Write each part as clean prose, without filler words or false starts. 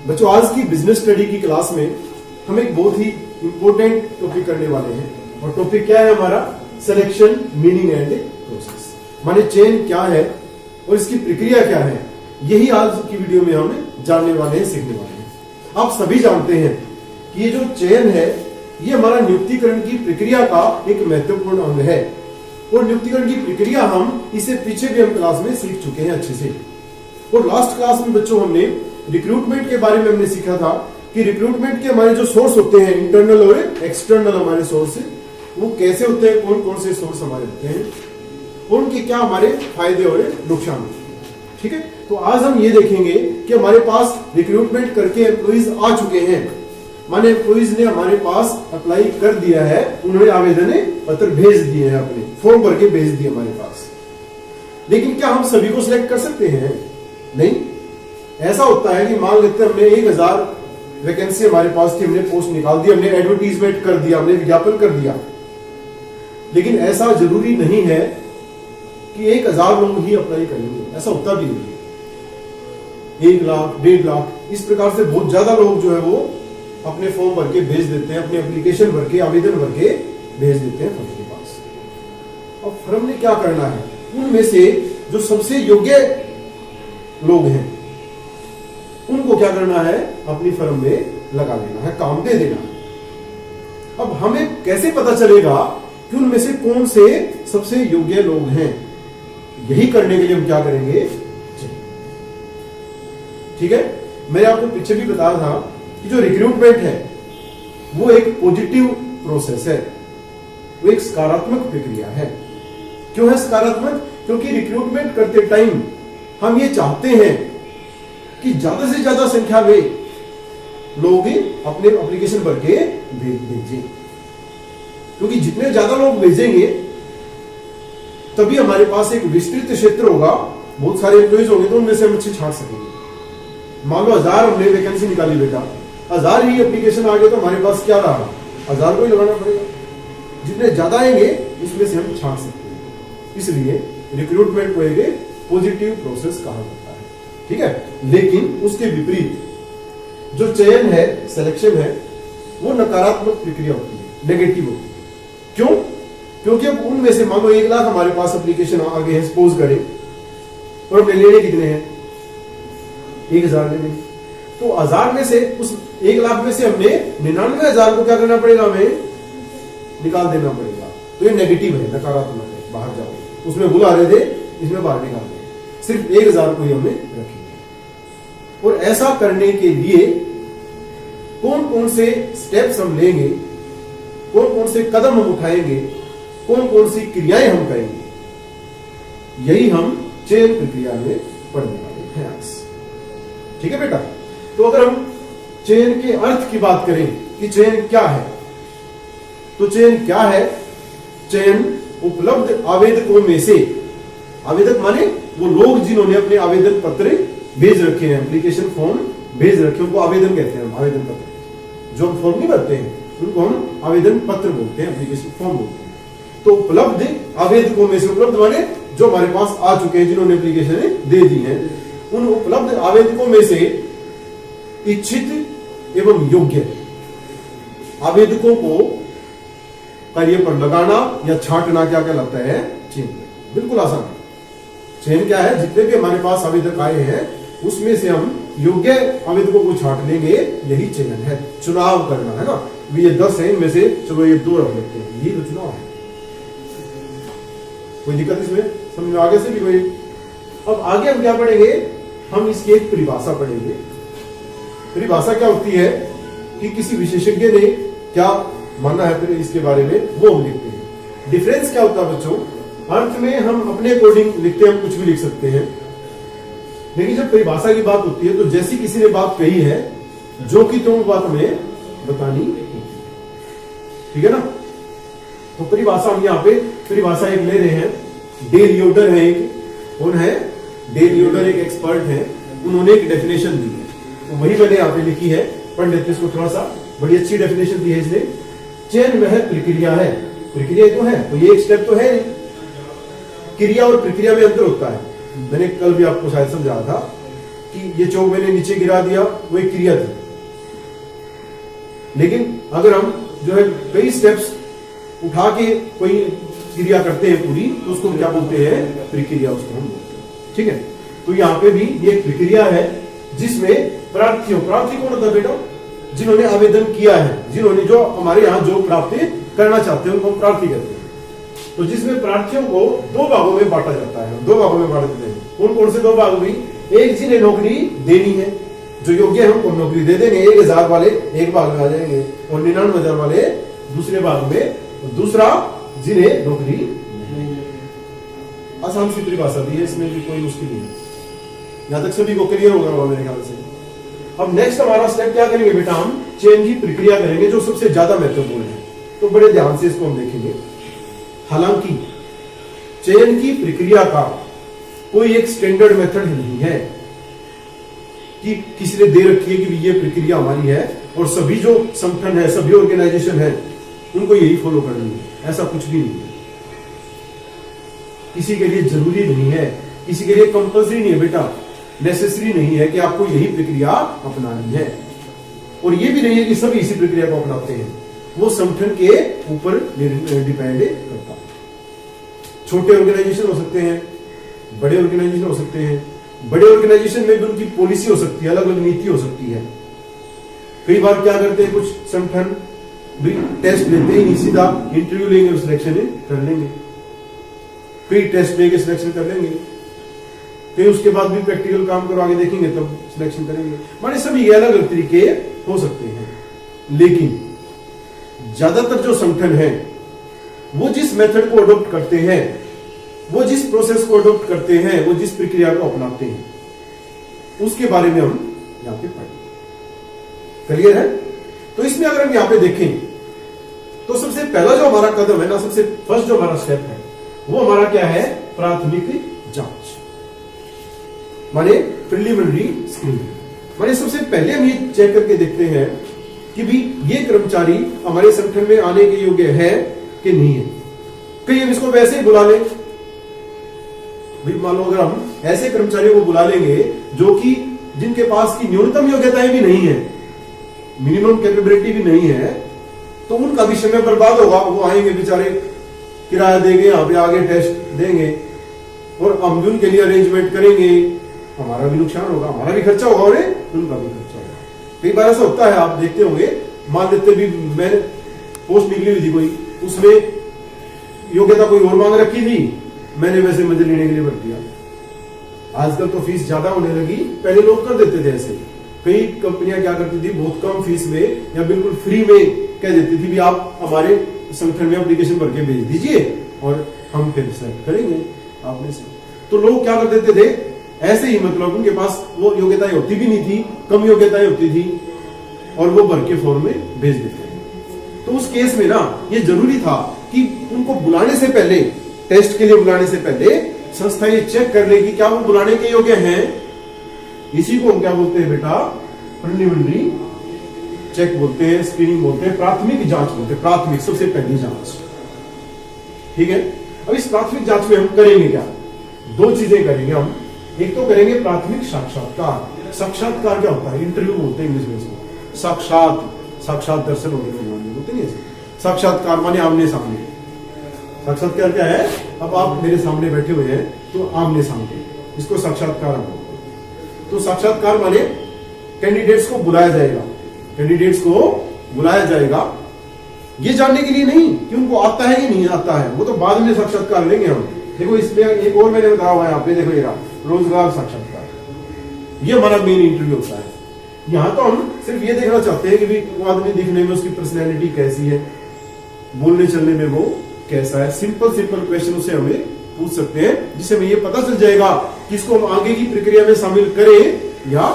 बच्चों, आज की बिजनेस स्टडी की क्लास में हम एक बहुत ही इंपॉर्टेंट टॉपिक करने वाले हैं और टॉपिक क्या है हमारा? Selection, meaning and process. माने चयन क्या है और इसकी प्रक्रिया क्या है, यही आज की वीडियो में हम जानने वाले हैं, सीखने वाले हैं। आप सभी जानते हैं कि ये जो चयन है ये हमारा नियुक्तिकरण की प्रक्रिया का एक महत्वपूर्ण अंग है और नियुक्तिकरण की प्रक्रिया हम इससे पीछे भी हम क्लास में सीख चुके हैं अच्छे से। और लास्ट क्लास में बच्चों हमने रिक्रूटमेंट के बारे में हमने सीखा था कि रिक्रूटमेंट के हमारे जो सोर्स होते हैं, इंटरनल और एक्सटर्नल हमारे सोर्स, वो कैसे होते हैं, कौन कौन से सोर्स हमारे होते हैं, उनके क्या हमारे फायदे और नुकसान। ठीक है, तो आज हम ये देखेंगे कि हमारे पास रिक्रूटमेंट करके एम्प्लॉइज आ चुके हैं, माने एम्प्लॉइज ने हमारे पास अप्लाई कर दिया है, उन्होंने आवेदन पत्र भेज दिए हैं, अपने फॉर्म भर के भेज दिए हमारे पास। लेकिन क्या हम सभी को सिलेक्ट कर सकते हैं? नहीं। ऐसा होता है कि मान लेते हैं हमने 1000 वैकेंसी हमारे पास थी, हमने पोस्ट निकाल दी, हमने एडवर्टीजमेंट कर दिया, हमने विज्ञापन कर दिया, लेकिन ऐसा जरूरी नहीं है कि 1000 लोग ही अप्लाई करेंगे। ऐसा होता भी नहीं है। 1 लाख, 1.5 लाख इस प्रकार से बहुत ज्यादा लोग जो है वो अपने फॉर्म भर के भेज देते हैं, अपने एप्लीकेशन भर के, आवेदन भर के भेज देते हैं फर्म के पास। अब फर्म ने क्या करना है, उनमें से जो सबसे योग्य लोग हैं उनको क्या करना है, अपनी फर्म में लगा लेना है, काम दे देना है। अब हमें कैसे पता चलेगा कि उनमें से कौन से सबसे योग्य लोग हैं? यही करने के लिए हम क्या करेंगे? ठीक है, मैंने आपको पीछे भी बताया था कि जो रिक्रूटमेंट है वो एक पॉजिटिव प्रोसेस है, वो एक सकारात्मक प्रक्रिया है। क्यों है सकारात्मक? क्योंकि रिक्रूटमेंट करते टाइम हम ये चाहते हैं कि ज्यादा से ज्यादा संख्या में लोग अपने एप्लीकेशन भर के भेजें, क्योंकि जितने ज्यादा लोग भेजेंगे तभी हमारे पास एक विस्तृत क्षेत्र होगा, बहुत सारे एम्प्लॉइज होंगे, तो उनमें से हम अच्छे छांट सकेंगे। मान लो 1000 हमने वैकेंसी निकाली बेटा, 1000 ही एप्लीकेशन आ गए तो हमारे पास क्या रहा? 1000 को ही लगाना पड़ेगा। जितने ज्यादा आएंगे उसमें से हम छांट सकते हैं। इसलिए रिक्रूटमेंट को एक पॉजिटिव प्रोसेस कहा जाता है। ठीक है, लेकिन उसके विपरीत जो चयन है, सिलेक्शन है, वो नकारात्मक प्रक्रिया होती है, नेगेटिव होती है। क्यों? क्योंकि अब उनमें से मान लो 1 लाख हमारे पास एप्लीकेशन आ गए हैं, सपोज करें, और हमने लेने कितने हैं? 1000 लेने। तो 1000 में से, उस 1 लाख में से हमने 99,000 को क्या करना पड़ेगा, हमें निकाल देना पड़ेगा। तो ये नेगेटिव है, नकारात्मक है, बाहर जाओ। उसमें बुला रहे थे, इसमें बाहर निकाल दे, सिर्फ 1000 को ही हमें रखेंगे। और ऐसा करने के लिए कौन कौन से स्टेप्स हम लेंगे, कौन कौन से कदम हम उठाएंगे, कौन कौन सी क्रियाएं हम करेंगे, यही हम चयन प्रक्रिया में पढ़ने वाले हैं आज। ठीक है बेटा, तो अगर हम चयन के अर्थ की बात करें कि चयन क्या है, तो चयन क्या है? चयन उपलब्ध आवेदकों में से, आवेदक माने वो लोग जिन्होंने अपने आवेदन पत्र भेज रखे हैं, एप्लीकेशन फॉर्म भेज रखे हैं, उनको आवेदन कहते हैं। आवेदन पत्र, जो हम फॉर्म नहीं भरते हैं उनको हम आवेदन पत्र बोलते हैं, एप्लीकेशन फॉर्म बोलते हैं। तो उपलब्ध आवेदकों में से, उपलब्ध माने जो हमारे पास आ चुके हैं, जिन्होंने एप्लीकेशन दे दी है, उन उपलब्ध आवेदकों में से इच्छित एवं योग्य आवेदकों को कार्य पर लगाना या छांटना क्या कहलाता है? चयन। बिल्कुल आसान है। चयन क्या है? जितने भी हमारे पास आवेदक आए हैं उसमें से हम योग्य आवेदकों को छांट लेंगे, यही चयन है। चुनाव करना है ना, ये 10 है, इनमें से चलो ये 2 रख लेते हैं, यही तो चुनाव है। कोई दिक्कत इसमें? समझ में आगे से भी कोई? अब आगे हम क्या पढ़ेंगे? हम इसकी एक परिभाषा पढ़ेंगे। परिभाषा क्या होती है कि किसी विशेषज्ञ ने क्या माना है फिर इसके बारे में, वो हम लिखते हैं। डिफरेंस क्या होता है बच्चों? अर्थ में हम अपने अकॉर्डिंग लिखते हैं, हम कुछ भी लिख सकते हैं, लेकिन जब परिभाषा की बात होती है तो जैसी किसी ने बात कही है, जो कि तुम बात हमें बतानी होगी। ठीक है ना? तो परिभाषा हम यहाँ पे परिभाषा एक ले रहे हैं। डेल योडर है एक, कौन है? डेल योडर एक एक्सपर्ट है, उन्होंने एक डेफिनेशन दी है, तो वही मैंने यहाँ पे लिखी है, पढ़ लेते इसको थोड़ा सा। बड़ी अच्छी डेफिनेशन दी है इसने। चयन वह प्रक्रिया है, प्रक्रिया तो है, तो ये एक स्टेप तो है नहीं, क्रिया और प्रक्रिया में अंतर होता है। मैंने कल भी आपको शायद समझाया था कि ये चौक मैंने नीचे गिरा दिया, वो एक क्रिया थी। लेकिन अगर हम जो है कई स्टेप्स उठा के कोई क्रिया करते हैं पूरी, तो उसको क्या बोलते हैं? प्रक्रिया उसको हम बोलते हैं। ठीक है, तो यहाँ पे भी ये एक प्रक्रिया है जिसमें प्रार्थी कौन होता है बेटा? जिन्होंने आवेदन किया है, जिन्होंने जो हमारे यहाँ जो प्राप्ति करना चाहते हैं उनको हम प्रार्थी कहते हैं। तो जिसमें प्रार्थियों को दो भागों में बांटा जाता है, दो भागों में बांट देते हैं। कौन कौन से दो भाग हुई? एक जिन्हें नौकरी देनी है, जो योग्य है उनको नौकरी दे देंगे, 1000 वाले एक भाग में आ जाएंगे और 99,000 वाले दूसरे भाग में। दूसरा जिन्हें नौकरी, आसान सी परिभाषा दी है, इसमें भी कोई मुश्किल नहीं है। यहां तक सभी को क्लियर होगा मेरे ख्याल से। अब नेक्स्ट हमारा स्टेप क्या करेंगे बेटा? हम चयन की प्रक्रिया करेंगे, जो सबसे ज्यादा महत्वपूर्ण है। तो बड़े ध्यान से इसको हम देखेंगे। हालांकि चयन की प्रक्रिया का कोई एक स्टैंडर्ड मेथड नहीं है कि किसी ने दे रखी है कि ये प्रक्रिया हमारी है और सभी जो संगठन है, सभी ऑर्गेनाइजेशन है, उनको यही फॉलो करनी है। ऐसा कुछ भी नहीं है। किसी के लिए जरूरी नहीं है, किसी के लिए कंपल्सरी नहीं है बेटा, नेसेसरी नहीं है कि आपको यही प्रक्रिया अपनानी है। और ये भी नहीं है कि सभी इसी प्रक्रिया को अपनाते हैं। वो संगठन के ऊपर डिपेंड करता है। छोटे ऑर्गेनाइजेशन हो सकते हैं, बड़े ऑर्गेनाइजेशन हो सकते हैं। बड़े ऑर्गेनाइजेशन में भी उनकी पॉलिसी हो सकती है, अलग अलग नीति हो सकती है। कई बार क्या करते हैं कुछ संगठन भी, टेस्ट लेते ही नहीं, सीधा इंटरव्यू लेंगे और सिलेक्शन कर लेंगे। कई टेस्ट लेके सिलेक्शन कर लेंगे, कई उसके बाद भी प्रैक्टिकल काम करो, आगे देखेंगे तब सिलेक्शन करेंगे। माने सभी अलग अलग तरीके हो सकते हैं। लेकिन ज्यादातर जो संगठन है वो जिस मेथड को अडॉप्ट करते हैं, वो जिस प्रोसेस को अडॉप्ट करते हैं, वो जिस प्रक्रिया को अपनाते हैं, उसके बारे में हम यहां पे पढ़ेंगे। क्लियर है? तो इसमें अगर हम यहां पे देखें तो सबसे पहला जो हमारा कदम है ना, सबसे फर्स्ट जो हमारा स्टेप है, वो हमारा क्या है? प्राथमिक जांच, माने प्रिलिमिनरी स्क्रीनिंग। माने सबसे पहले हम ये चेक करके देखते हैं कि भी ये कर्मचारी हमारे संगठन में आने के योग्य है कि नहीं है। कहीं हम इसको वैसे ही बुला लें, भाई मान लो अगर हम ऐसे कर्मचारियों को बुला लेंगे जो कि जिनके पास की न्यूनतम योग्यताएं भी नहीं है, मिनिमम कैपेबिलिटी भी नहीं है, तो उनका भी समय बर्बाद होगा। वो आएंगे बेचारे, किराया देंगे, यहाँ पे आगे टेस्ट देंगे और हम भी उनके लिए अरेंजमेंट करेंगे, हमारा भी नुकसान होगा, हमारा भी खर्चा होगा और उनका भी खर्चा होगा। कई बार ऐसा होता है, आप देखते होंगे, मान लेते भी मैंने पोस्ट निकली हुई थी कोई, उसमें योग्यता कोई और मांग रखी थी, मैंने वैसे मजे लेने के लिए भर दिया। आजकल तो फीस ज्यादा होने लगी, पहले लोग कर देते थे ऐसे। कई कंपनियां क्या करती थी, बहुत कम फीस में या बिल्कुल फ्री में कह देती थी भी आप हमारे संगठन में एप्लीकेशन भर के भेज दीजिए और हम फिर सेलेक्ट करेंगे आपने से। तो लोग क्या कर देते थे ऐसे ही, मतलब उनके पास वो योग्यताएं होती भी नहीं थी, कम योग्यताएं होती थी और वो भर के फॉर्म में भेज देते थे। तो उस केस में ना ये जरूरी था कि उनको बुलाने से पहले, टेस्ट के लिए बुलाने से पहले संस्था ये चेक कर ले कि क्या वो बुलाने के योग्य हैं। इसी को हम क्या बोलते हैं बेटा? प्रिलिमिनरी चेक बोलते हैं, स्क्रीनिंग बोलते हैं, प्राथमिक जांच बोलते हैं। प्राथमिक सबसे पहली जांच, ठीक है। अब इस प्राथमिक जांच में हम करेंगे क्या? दो चीजें करेंगे हम। एक तो करेंगे प्राथमिक साक्षात्कार। साक्षात्कार क्या होता है? इंटरव्यू बोलते हैं इंग्लिश में इसको। साक्षात दर्शन बोलते हैं। साक्षात्कार माने आमने सामने। साक्षात्कार क्या है? अब आप मेरे सामने बैठे हुए हैं तो आमने सामने, इसको साक्षात्कार बोलते हैं। तो साक्षात्कार माने कैंडिडेट्स को बुलाया जाएगा, कैंडिडेट्स को बुलाया जाएगा ये जानने के लिए नहीं कि उनको आता है कि नहीं आता है, वो तो बाद में साक्षात्कार लेंगे हम। देखो इसमें एक और मैंने बताया हुआ है यहाँ पे, देखो ये रोजगार साक्षात्कार, ये हमारा मेन इंटरव्यू होता है। यहाँ तो हम सिर्फ ये देखना चाहते हैं कि भी वो आदमी दिखने में उसकी पर्सनैलिटी कैसी है, बोलने चलने में वो कैसा है। सिंपल क्वेश्चन उसे हमें पूछ सकते हैं जिससे हमें ये पता चल जाएगा कि इसको हम आगे की प्रक्रिया में शामिल करें या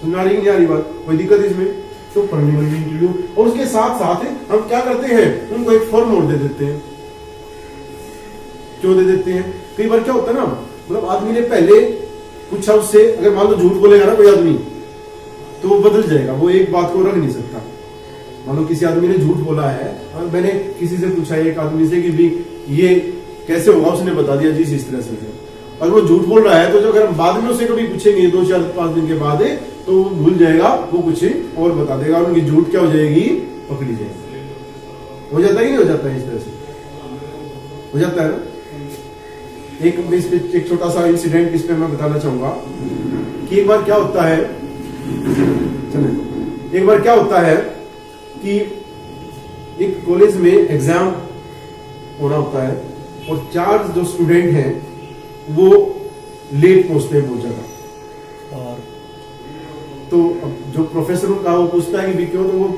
सुना रही नहीं आ रही बात, कोई दिक्कत इसमें? तो प्रिलिमिनरी इंटरव्यू, और उसके साथ साथ हम क्या करते हैं, उनको एक फॉर्म और दे देते हैं। क्यों दे देते हैं? कई बार क्या होता है ना, मतलब आदमी ने पहले पूछा उससे, अगर मान लो झूठ बोलेगा ना कोई आदमी तो वो बदल जाएगा, वो एक बात को रख नहीं सकता। मान लो किसी आदमी ने झूठ बोला है और मैंने किसी से पूछा एक आदमी से कि भी ये कैसे होगा, उसने बता दिया जिस इस तरह से, अगर वो झूठ बोल रहा है तो जो अगर हम बाद में उसे कभी पूछेंगे 2-4-5 दिन के बाद तो वो भूल जाएगा, वो कुछ और बता देगा और उनकी झूठ क्या हो जाएगी, पकड़ी जाएगी। हो जाता है कि नहीं हो जाता है? इस तरह से हो जाता है ना। एक छोटा सा इंसिडेंट इस पे मैं बताना चाहूंगा कि एक बार क्या होता है, चलिए एक बार क्या होता है कि एक कॉलेज में एग्जाम होना होता है और 4 जो स्टूडेंट हैं वो लेट पहुंचते हैं बहुत ज्यादा। और तो अब जो प्रोफेसर का वो पूछता है कि भी क्यों, तो वो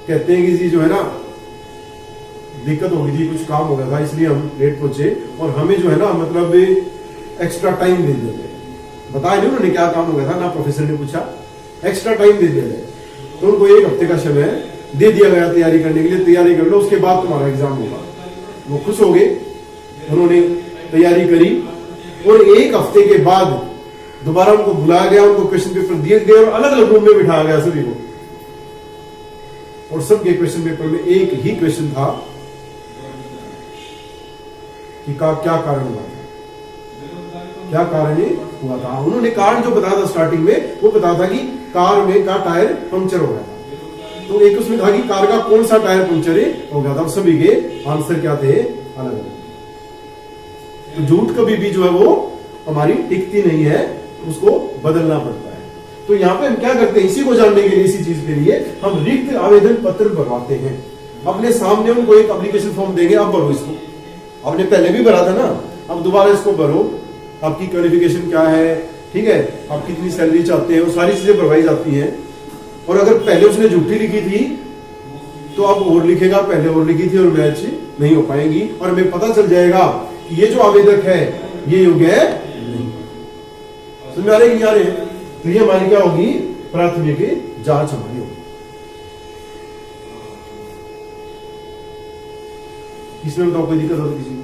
कहते हैं कि जी जो है ना दिक्कत हो गई थी, कुछ काम हो गया था इसलिए हम लेट पहुंचे और हमें जो है ना मतलब एक्स्ट्रा टाइम दे दिया गया। बताया नहीं उन्होंने क्या काम हो गया था, ना प्रोफेसर ने पूछा, एक्स्ट्रा टाइम दे दिया गया। तो उनको 1 हफ्ते का समय दे दिया गया तैयारी करने के लिए, तैयारी कर लो उसके बाद तुम्हारा एग्जाम होगा। वो खुश हो गए, उन्होंने तैयारी करी और 1 हफ्ते के बाद दोबारा उनको बुलाया गया, उनको क्वेश्चन पेपर दिए गए और अलग अलग रूम में बिठाया गया सभी को, और सबके क्वेश्चन पेपर में एक ही क्वेश्चन था कि क्या कारण हुआ था, क्या कारण हुआ था। उन्होंने कारण जो बताया था स्टार्टिंग में, वो बताया था कि कार में का टायर पंक्चर हो गया था। तो एक उसमें था कि कार का कौन सा टायर पंक्चर हो गया था, सभी के आंसर क्या थे, अलग अलग। तो झूठ कभी भी जो है वो हमारी टिकती नहीं है, उसको बदलना पड़ता है। तो यहाँ पे हम क्या करते हैं, इसी को जानने के लिए, इसी चीज के लिए हम रिक्त आवेदन पत्र भरवाते हैं। अपने सामने उनको एक एप्लीकेशन फॉर्म देंगे, अब भरो इसको, आपने पहले भी भरा था ना, अब दोबारा इसको भरो, आपकी क्वालिफिकेशन क्या है, ठीक है, आप कितनी सैलरी चाहते हैं, वो सारी चीजें भरवाई जाती हैं। और अगर पहले उसने झूठी लिखी थी तो अब और लिखेगा, पहले और लिखी थी और मैच नहीं हो पाएंगी और हमें पता चल जाएगा कि ये जो आवेदक है ये योग्य है नहीं। समझ आ रहे नहीं आ रहे? तो ये हमारी क्या होगी, प्राथमिक जांच हमारी होगी। इसमें बताओ कोई दिक्कत हो किसी को?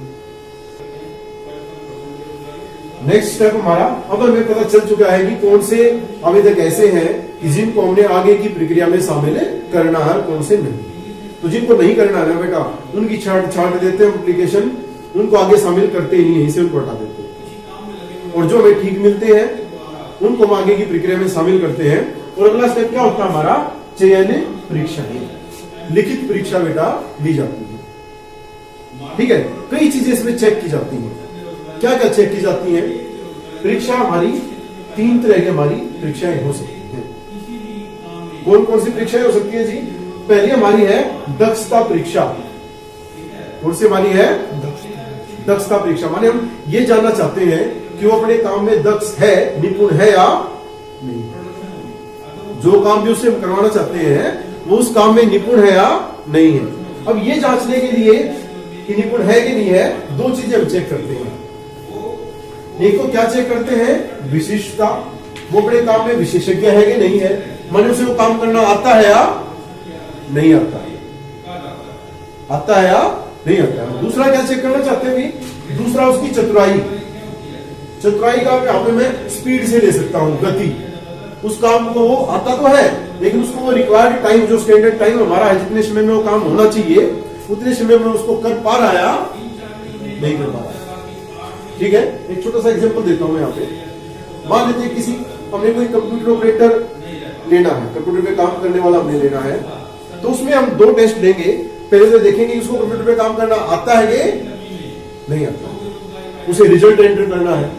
नेक्स्ट स्टेप हमारा, अब हमें पता चल चुका है कि कौन से आवेदक ऐसे हैं कि जिनको हमने आगे की प्रक्रिया में शामिल करना है, कौन से नहीं। तो जिनको नहीं करना है बेटा, उनकी छांट देते हैं एप्लीकेशन, उनको आगे शामिल करते ही नहीं, इसे उनको हटा देते हैं। और जो हमें ठीक मिलते हैं उनको हम आगे की प्रक्रिया में शामिल करते हैं। और अगला स्टेप क्या होता है हमारा, चयन परीक्षा। लिखित परीक्षा बेटा ली जाती है, ठीक है। कई चीजें इसमें चेक की जाती हैं। क्या क्या चेक की जाती है? परीक्षा हमारी 3 तरह की हमारी परीक्षाएं हो सकती हैं। कौन कौन सी परीक्षाएं हो सकती है जी? पहली हमारी है दक्षता परीक्षा। कौन सी हमारी है? दक्षता परीक्षा। माने हम ये जानना चाहते हैं कि वो अपने काम में दक्ष है, निपुण है या नहीं। जो काम भी उससे करवाना चाहते हैं वो उस काम में निपुण है या नहीं है। अब ये जांचने के लिए कि निपुण है कि नहीं है, 2 चीजें हम चेक करते हैं। एक तो क्या चेक करते हैं, विशिष्टता, वो अपने काम में विशेषज्ञ है कि नहीं है, माने उसे वो काम करना आता है या नहीं आता है, आता है या नहीं आता है। दूसरा क्या चेक करना चाहते हैं भी, दूसरा उसकी चतुराई। चतुराई का यहाँ पे मैं स्पीड से ले सकता हूं, गति। उस काम को वो आता तो है लेकिन उसको वो रिक्वायर्ड टाइम, जो स्टैंडर्ड टाइम हमारा है, जितने समय में वो काम होना चाहिए उतने समय में उसको कर पा रहा है या नहीं कर पा रहा है। ठीक है, एक छोटा सा एग्जांपल देता हूं मैं यहाँ पे। मान लेते हैं किसी हमने कोई कंप्यूटर ऑपरेटर लेना है, कंप्यूटर पे काम करने वाला हमने लेना है, तो उसमें हम 2 टेस्ट लेंगे। पहले तो देखेंगे उसको कंप्यूटर पे काम करना आता है कि नहीं आता, उसे रिजल्ट एंटर करना है,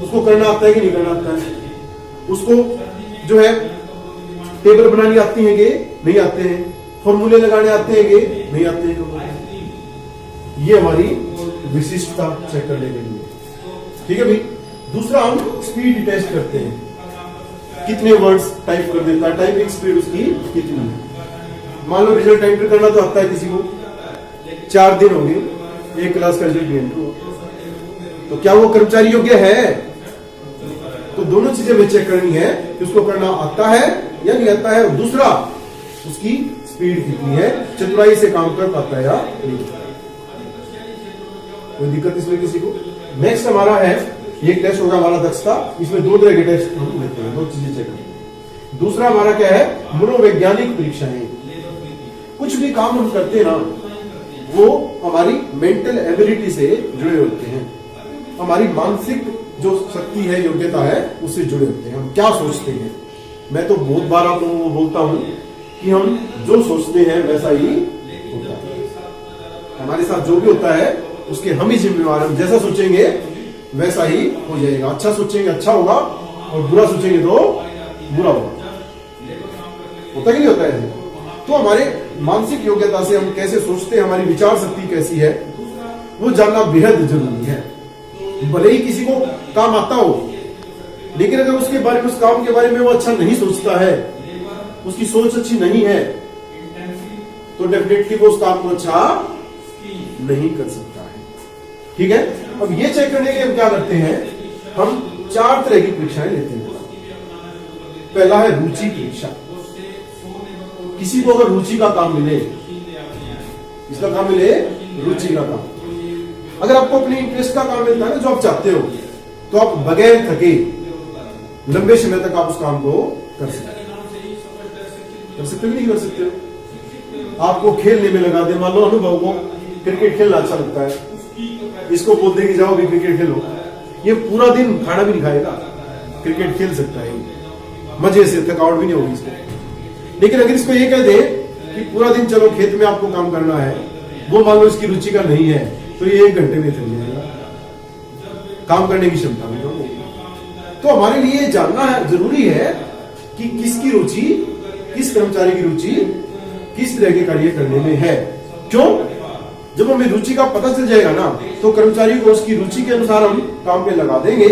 उसको करना आता है कि नहीं करना आता है, उसको जो है टेबल बनानी आती है कि नहीं आते हैं, फॉर्मूले लगाने आते हैं कि नहीं आते हैं। ये हमारी विशिष्टता चेक करने के लिए, ठीक है भाई। दूसरा हम स्पीड टेस्ट करते हैं, कितने वर्ड्स टाइप कर देता है, टाइपिंग स्पीड उसकी कितनी है। मान लो रिजल्ट एंटर करना तो आता है किसी को, 4 दिन हो गए, 1 क्लास का रिजल्ट एंटर हुआ, तो क्या वो कर्मचारी योग्य है? तो दोनों चीजें हमें चेक करनी है कि उसको करना आता है या नहीं आता है। और दूसरा उसकी स्पीड कितनी है, चतुराई से काम कर पाता है या नहीं। कोई दिक्कत इसमें किसी को? नेक्स्ट हमारा है, एक टेस्ट होगा हमारा दक्षता, इसमें 2 तरह के टेस्ट हम लेते हैं, 2 चीजें चेक करते हैं। दूसरा हमारा क्या है, मनोवैज्ञानिक परीक्षाएं। कुछ भी काम हम करते हैं ना, वो हमारी मेंटल एबिलिटी से जुड़े होते हैं, हमारी मानसिक जो शक्ति है, योग्यता है, उससे जुड़े होते हैं। हम क्या सोचते हैं, मैं तो बहुत बार आप लोगों को बोलता हूं कि हम जो सोचते हैं वैसा ही होता है। हमारे साथ जो भी होता है उसके हम ही जिम्मेवार। हम जैसा सोचेंगे वैसा ही हो जाएगा। अच्छा सोचेंगे अच्छा होगा, और बुरा सोचेंगे तो बुरा होगा। होता कि नहीं होता है? तो हमारे मानसिक योग्यता से हम कैसे सोचते हैं, हमारी विचार शक्ति कैसी है, वो जानना बेहद जरूरी है। भले ही किसी को काम आता हो, लेकिन अगर उसके बारे में, उस काम के बारे में वो अच्छा नहीं सोचता है, उसकी सोच अच्छी नहीं है, तो डेफिनेटली वो उस काम को अच्छा नहीं कर सकता है। ठीक है। अब ये चेक करने के लिए हम क्या करते हैं, हम 4 तरह की परीक्षाएं लेते हैं। पहला है रुचि परीक्षा। किसी को अगर रुचि का काम मिले, इसका काम मिले, रुचि का काम, अगर आपको अपने इंटरेस्ट का काम मिलता है ना, जो आप चाहते हो, तो आप बगैर थके लंबे समय तक आप उस काम को कर सकते हो। नहीं कर सकते हो। आपको खेलने में लगा दे, मान लो अनुभव को क्रिकेट खेलना अच्छा लगता है, इसको बोलते कि जाओ भी क्रिकेट खेलो, ये पूरा दिन खाना भी नहीं खाएगा, क्रिकेट खेल सकता है मजे से, थकावट भी नहीं होगी इसको। लेकिन अगर इसको ये कह दे कि पूरा दिन चलो खेत में आपको काम करना है, वो मान लो इसकी रुचि का नहीं है, तो ये 1 घंटे में थक जाएगा, काम करने की क्षमता नहीं होगी। तो हमारे लिए जानना है, जरूरी है कि किसकी रुचि, किस कर्मचारी की रुचि किस तरह के कार्य करने में है। क्यों? जब हमें रुचि का पता चल जाएगा ना, तो कर्मचारी को उसकी रुचि के अनुसार हम काम पे लगा देंगे,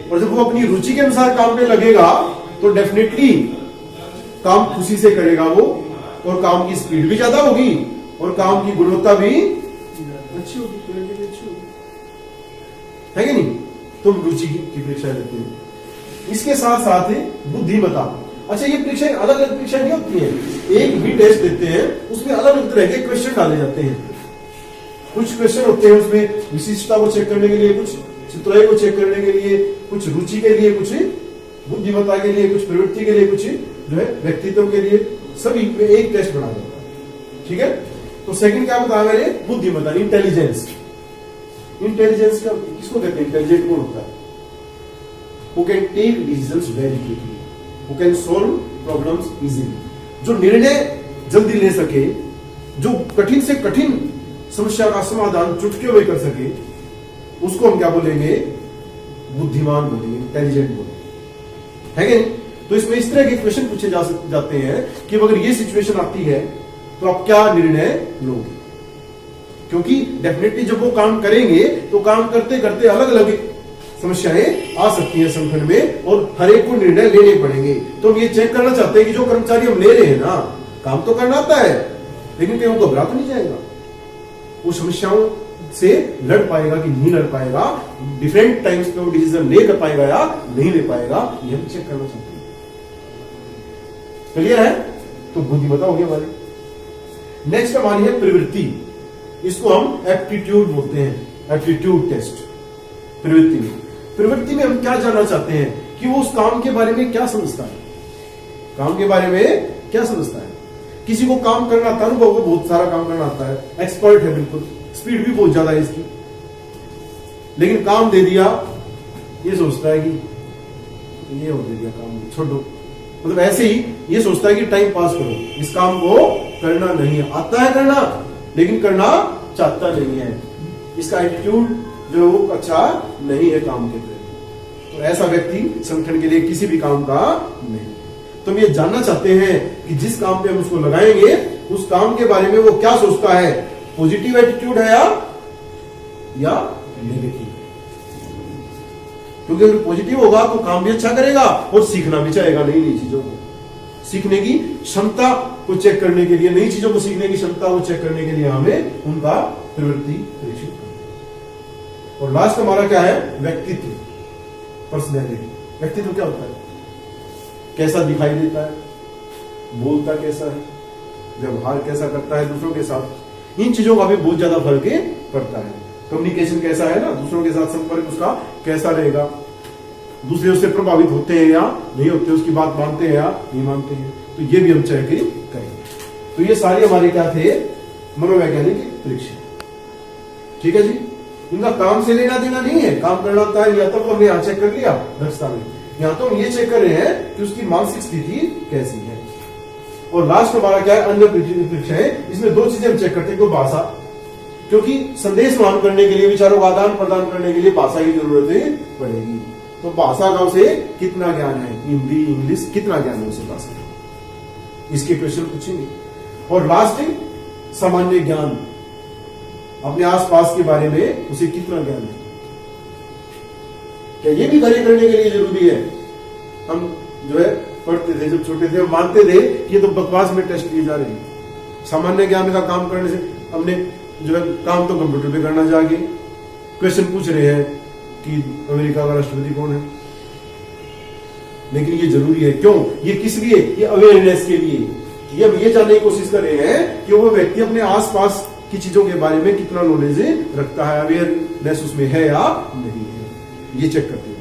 और जब वो अपनी रुचि के अनुसार काम पे लगेगा तो डेफिनेटली काम खुशी से करेगा वो, और काम की स्पीड भी ज्यादा होगी, और काम की गुणवत्ता भी अच्छी होगी, है कि नहीं? तो हम रुचि की परीक्षा लेते हैं। इसके साथ साथ बुद्धिमत्ता। अच्छा, ये परीक्षाएं अलग अलग परीक्षाएं नहीं होती हैं, एक भी टेस्ट देते हैं, उसमें अलग अलग तरह के क्वेश्चन डाले जाते हैं। कुछ क्वेश्चन होते हैं उसमें विशिष्टता को चेक करने के लिए, कुछ चित्राई को चेक करने के लिए, कुछ रुचि के लिए, कुछ बुद्धिमत्ता के लिए, कुछ प्रवृत्ति के लिए, कुछ जो है व्यक्तित्व के लिए, सभी एक टेस्ट बना जाता है। ठीक है। तो सेकंड क्या बताया मैंने, बुद्धिमत्ता, इंटेलिजेंस। इंटेलिजेंस का किसको कहते हैं? इंटेलिजेंट कौन होता है? Who can take decisions very quickly, who can solve problems easily. जो निर्णय जल्दी ले सके, जो कठिन से कठिन समस्या का समाधान चुटकियों में कर सके, उसको हम क्या बोलेंगे? बुद्धिमान बोलेंगे, इंटेलिजेंट बोलेंगे, है कि नहीं? तो इसमें इस तरह के क्वेश्चन पूछे जाते हैं कि अगर ये सिचुएशन आती है तो आप क्या निर्णय लोगे? क्योंकि डेफिनेटली जब वो काम करेंगे तो काम करते करते अलग अलग समस्याएं आ सकती हैं संगठन में, और हर एक को निर्णय लेने पड़ेंगे। तो हम ये चेक करना चाहते हैं कि जो कर्मचारी हम ले रहे हैं ना, काम तो करना आता है, लेकिन कहीं वो घबरा तो नहीं जाएगा, वो समस्याओं से लड़ पाएगा कि नहीं लड़ पाएगा, डिफरेंट टाइम्स पे वो डिसीजन ले कर पाएगा या नहीं ले पाएगा, ये हम चेक करना चाहते हैं। क्लियर है? तो बुद्धिमत्ता होगी हमारी। नेक्स्ट हमारी है प्रवृत्ति। इसको हम एप्टीट्यूड बोलते हैं, एप्टीट्यूड टेस्ट। प्रवृत्ति में हम क्या जानना चाहते हैं कि वो उस काम के बारे में क्या समझता है, काम के बारे में क्या समझता है। किसी को काम करना आता है, अनुभव को बहुत सारा काम करना आता है, एक्सपर्ट है बिल्कुल, स्पीड भी बहुत ज्यादा है इसकी, लेकिन काम दे दिया, ये सोचता है कि ये हो दे दिया काम, छोड़ो। मतलब ऐसे ही ये सोचता है कि टाइम पास करो, इस काम को करना नहीं है, आता है करना, लेकिन करना चाहता नहीं है। इसका एटीट्यूड जो अच्छा नहीं है काम के प्रति, तो ऐसा व्यक्ति संगठन के लिए किसी भी काम का नहीं। तो हम ये जानना चाहते हैं कि जिस काम पे हम उसको लगाएंगे, उस काम के बारे में वो क्या सोचता है, पॉजिटिव एटीट्यूड है या नेगेटिव। क्योंकि अगर पॉजिटिव होगा तो काम भी अच्छा करेगा और सीखना भी चाहेगा नई नई चीजों को, सीखने की क्षमता को चेक करने के लिए, नई चीजों को सीखने की क्षमता को चेक करने के लिए हमें उनका प्रवृत्ति परीक्षण करना। और लास्ट हमारा क्या है? व्यक्तित्व, पर्सनैलिटी। व्यक्तित्व क्या होता है? कैसा दिखाई देता है, बोलता कैसा है, व्यवहार कैसा करता है दूसरों के साथ, इन चीजों का भी बहुत ज्यादा फर्क पड़ता है। कम्युनिकेशन कैसा है ना, दूसरों के साथ संपर्क उसका कैसा रहेगा, दूसरे उससे प्रभावित होते हैं या नहीं होते, उसकी बात मानते हैं या नहीं मानते हैं, तो ये भी हम चेक करेंगे। तो ये सारे हमारे क्या थे? मनोवैज्ञानिक परीक्षा। ठीक है जी। इनका काम से लेना देना नहीं है, काम करना होता है या तो हमने यहाँ चेक कर लिया दक्षता में, यहाँ तो हम ये चेक कर रहे हैं कि उसकी मानसिक स्थिति कैसी है। और लास्ट हमारा क्या है, अन्य परीक्षाएं, इसमें दो चीजें हम चेक करते हैं। तो भाषा, क्योंकि संदेश वहन करने के लिए, विचारों का आदान प्रदान करने के लिए भाषा की जरूरत पड़ेगी। तो भाषा का उसे कितना ज्ञान है, हिंदी इंग्लिश कितना ज्ञान है उसे भाषा, इसके क्वेश्चन पूछेंगे। और लास्ट सामान्य ज्ञान, अपने आसपास के बारे में उसे कितना ज्ञान है, क्या ये भी कार्य करने के लिए जरूरी है। हम जो है पढ़ते थे जब छोटे थे, हम मानते थे कि ये तो बकवास में टेस्ट लिए जा रहे हैं। सामान्य ज्ञान का काम करने से हमने जो है काम तो कंप्यूटर पे करना जाके, क्वेश्चन पूछ रहे हैं कि अमेरिका का राष्ट्रपति कौन है, लेकिन ये जरूरी है। क्यों? ये किस लिए? ये अवेयरनेस के लिए, कि हम ये जानने की कोशिश कर रहे हैं कि वो व्यक्ति अपने आसपास की चीजों के बारे में कितना नॉलेज रखता है, अवेयरनेस उसमें है या नहीं है, ये चेक करते हैं।